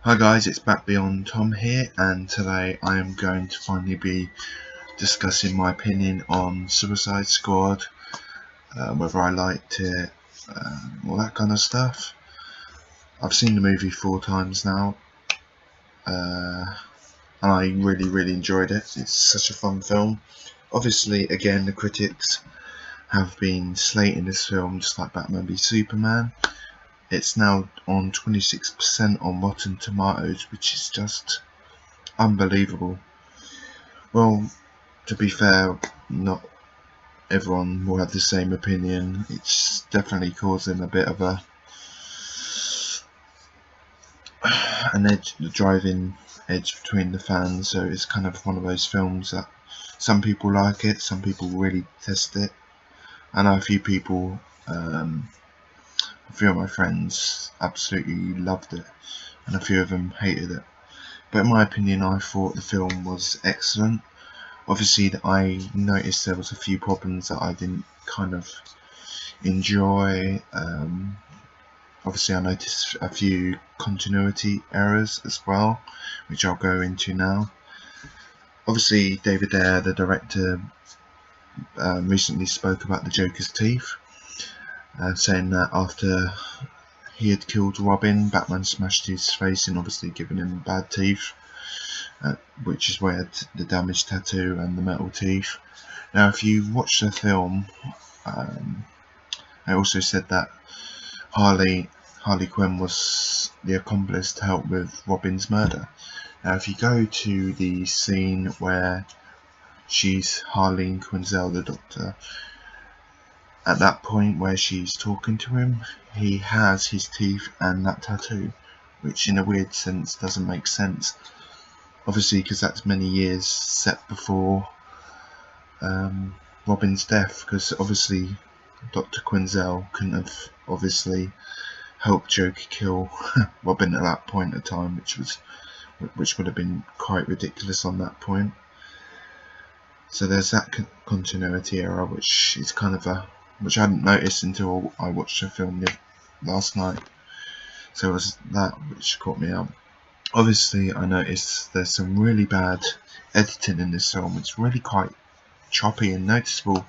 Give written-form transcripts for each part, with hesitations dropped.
Hi guys, it's Back Beyond Tom here, and today I am going to finally be discussing my opinion on Suicide Squad, whether I liked it, all that kind of stuff. I've seen the movie 4 times now, and I really enjoyed it. It's such a fun film. Obviously, again, the critics have been slating this film just like Batman v Superman. It's now on 26% on Rotten Tomatoes, which is just unbelievable. Well, to be fair, not everyone will have the same opinion. It's definitely causing a bit of an driving edge between the fans. So it's kind of one of those films that some people like it, some people really test it. I know a few people, a few of my friends absolutely loved it, and a few of them hated it. But in my opinion, I thought the film was excellent. Obviously, I noticed there was a few problems that I didn't kind of enjoy. Obviously, I noticed a few continuity errors as well, which I'll go into now. Obviously, David Ayer, the director, recently spoke about the Joker's teeth, saying that after he had killed Robin, Batman smashed his face in, obviously giving him bad teeth. Which is where the damaged tattoo and the metal teeth. Now, if you watch the film, I also said that Harley Quinn was the accomplice to help with Robin's murder. Now, if you go to the scene where she's Harleen Quinzel, the Doctor, at that point where she's talking to him, he has his teeth and that tattoo, which in a weird sense doesn't make sense. Obviously, because that's many years set before Robin's death, because obviously Dr. Quinzel couldn't have obviously helped Joker kill Robin at that point in time, which would have been quite ridiculous on that point. So there's that continuity error, which is kind of which I hadn't noticed until I watched the film last night. So it was that which caught me out. Obviously, I noticed there's some really bad editing in this film. It's really quite choppy and noticeable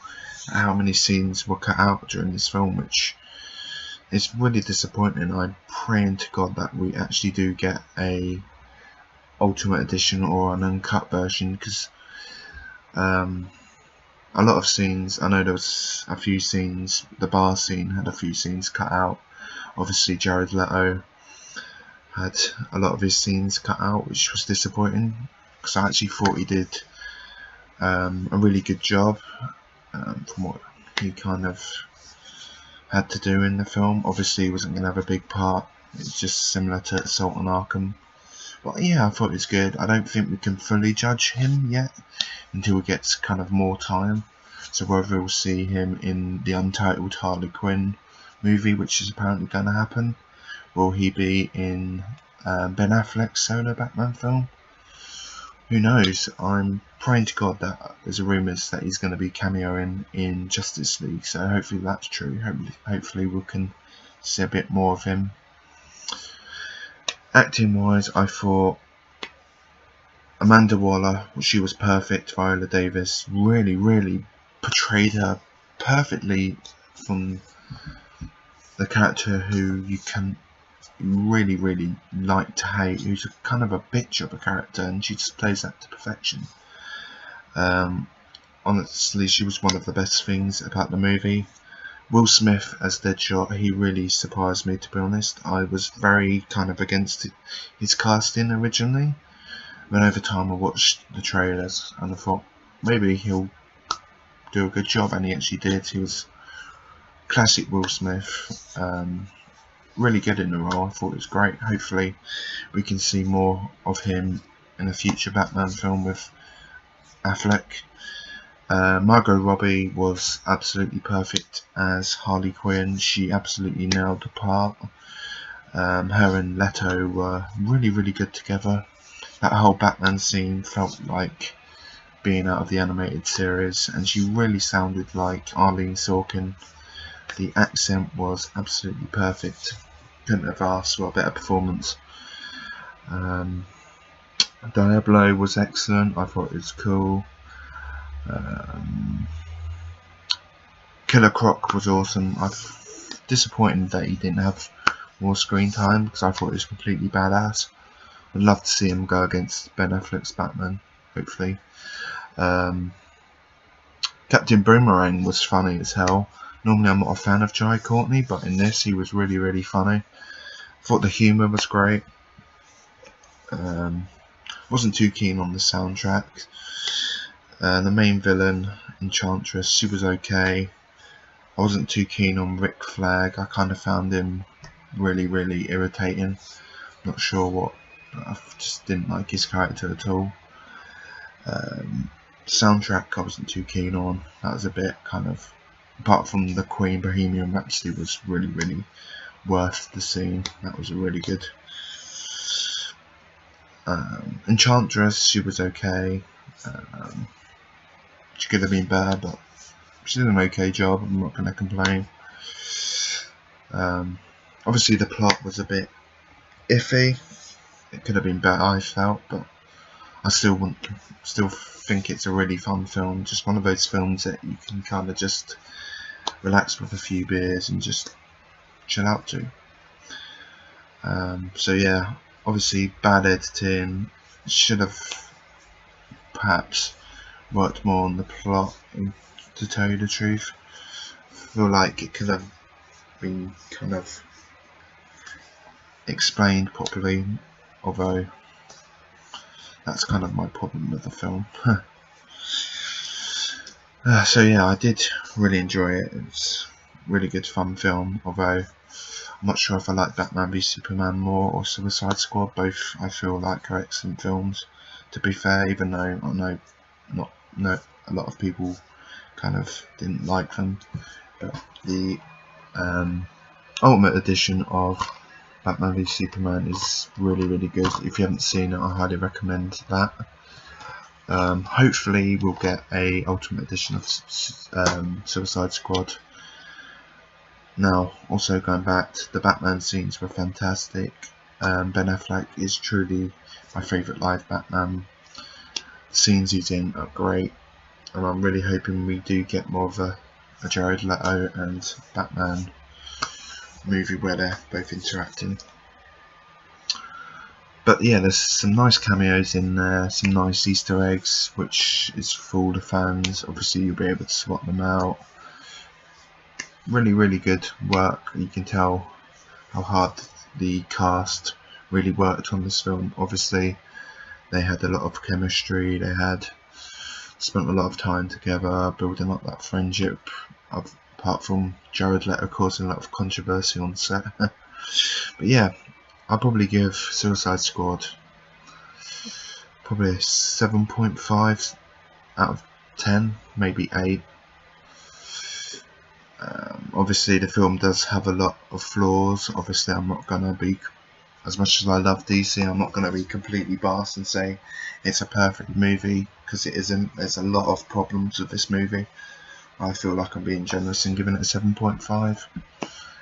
how many scenes were cut out during this film, which is really disappointing. I'm praying to God that we actually do get a Ultimate Edition or an uncut version, because a lot of scenes, I know there was a few scenes, the bar scene had a few scenes cut out. Obviously, Jared Leto had a lot of his scenes cut out, which was disappointing, because I actually thought he did a really good job from what he kind of had to do in the film. Obviously, he wasn't going to have a big part. It's just similar to Assault on Arkham. But yeah, I thought it was good. I don't think we can fully judge him yet until we get kind of more time. So whether we'll see him in the untitled Harley Quinn movie, which is apparently going to happen. Will he be in Ben Affleck's solo Batman film? Who knows? I'm praying to God that there's rumours that he's going to be cameoing in Justice League, so hopefully that's true. Hopefully we can see a bit more of him. Acting wise, I thought Amanda Waller, she was perfect. Viola Davis really portrayed her perfectly from the character who you can really like to hate, who's kind of a bitch of a character, and she just plays that to perfection. Honestly, she was one of the best things about the movie. Will Smith as Deadshot, he really surprised me, to be honest. I was very kind of against his casting originally, but over time I watched the trailers and I thought maybe he'll do a good job, and he actually did. He was classic Will Smith. Really good in the role. I thought it was great. Hopefully we can see more of him in a future Batman film with Affleck. Margot Robbie was absolutely perfect as Harley Quinn. She absolutely nailed the part. Her and Leto were really good together. That whole Batman scene felt like being out of the animated series, and she really sounded like Arlene Sorkin. The accent was absolutely perfect. Couldn't have asked for a better performance. Diablo was excellent. I thought it was cool. Killer Croc was awesome. I'm disappointed that he didn't have more screen time because I thought it was completely badass. I'd love to see him go against Ben Affleck's Batman, hopefully. Captain Boomerang was funny as hell. Normally I'm not a fan of Jai Courtney, but in this he was really, really funny. I thought the humour was great. Wasn't too keen on the soundtrack. The main villain, Enchantress, she was okay. I wasn't too keen on Rick Flag. I kind of found him really, really irritating. Not sure what, but I just didn't like his character at all. Soundtrack I wasn't too keen on. That was a bit kind of, apart from the Queen Bohemian Rhapsody was really, really worth the scene. That was really good. Enchantress, she was okay. She could have been better, but she did an okay job. I'm not going to complain. Obviously the plot was a bit iffy. It could have been better, I felt, but I still think it's a really fun film. Just one of those films that you can kind of just relax with a few beers and just chill out to. So yeah, obviously bad editing. Should have perhaps worked more on the plot, to tell you the truth. I feel like it could have been kind of explained properly, although that's kind of my problem with the film. So yeah, I did really enjoy it. It's a really good fun film, although I'm not sure if I like Batman v Superman more or Suicide Squad. Both I feel like are excellent films, to be fair, even though I know a lot of people kind of didn't like them. But the Ultimate Edition of Batman v Superman is really, really good. If you haven't seen it, I highly recommend that. Hopefully we'll get a Ultimate Edition of Suicide Squad. Now, also going back, the Batman scenes were fantastic. Ben Affleck is truly my favourite live Batman. The scenes he's in are great, and I'm really hoping we do get more of a Jared Leto and Batman movie where they're both interacting. But yeah, there's some nice cameos in there, some nice Easter eggs, which is for all the fans. Obviously you'll be able to spot them out. Really, really good work. You can tell how hard the cast really worked on this film. Obviously they had a lot of chemistry, they had spent a lot of time together building up that friendship, apart from Jared Leto causing a lot of controversy on set. But yeah, I'll probably give Suicide Squad probably a 7.5 out of 10, maybe 8. Obviously the film does have a lot of flaws. Obviously I'm not going to be, as much as I love DC, I'm not going to be completely biased and say it's a perfect movie, because it isn't. There's a lot of problems with this movie. I feel like I'm being generous and giving it a 7.5.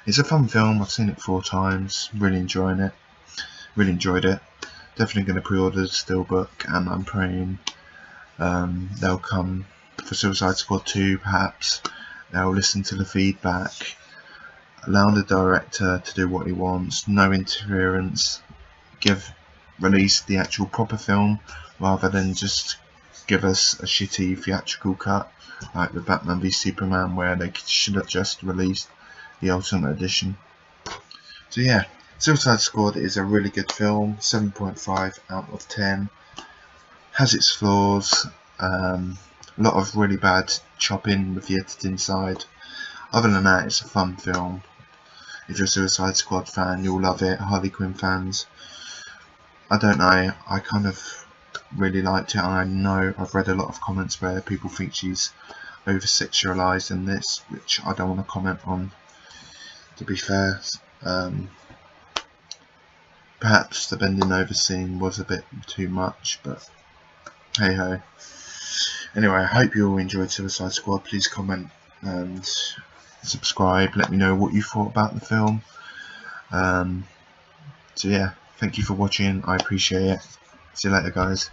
It's a fun film. I've seen it 4 times. Really enjoying it. Really enjoyed it. Definitely going to pre-order the Steelbook, and I'm praying they'll come for Suicide Squad 2 perhaps. They'll listen to the feedback, allow the director to do what he wants, no interference, release the actual proper film rather than just give us a shitty theatrical cut like with Batman v Superman, where they should have just released the Ultimate Edition. So yeah, Suicide Squad is a really good film, 7.5 out of 10. Has its flaws, a lot of really bad chopping with the editing side. Other than that, it's a fun film. If you're a Suicide Squad fan, you'll love it. Harley Quinn fans, I don't know, I kind of really liked it, and I know I've read a lot of comments where people think she's over sexualized in this, which I don't want to comment on, to be fair. Perhaps the bending over scene was a bit too much, but hey ho. Anyway, I hope you all enjoyed Suicide Squad. Please comment and subscribe. Let me know what you thought about the film. So yeah, thank you for watching. I appreciate it. See you later, guys.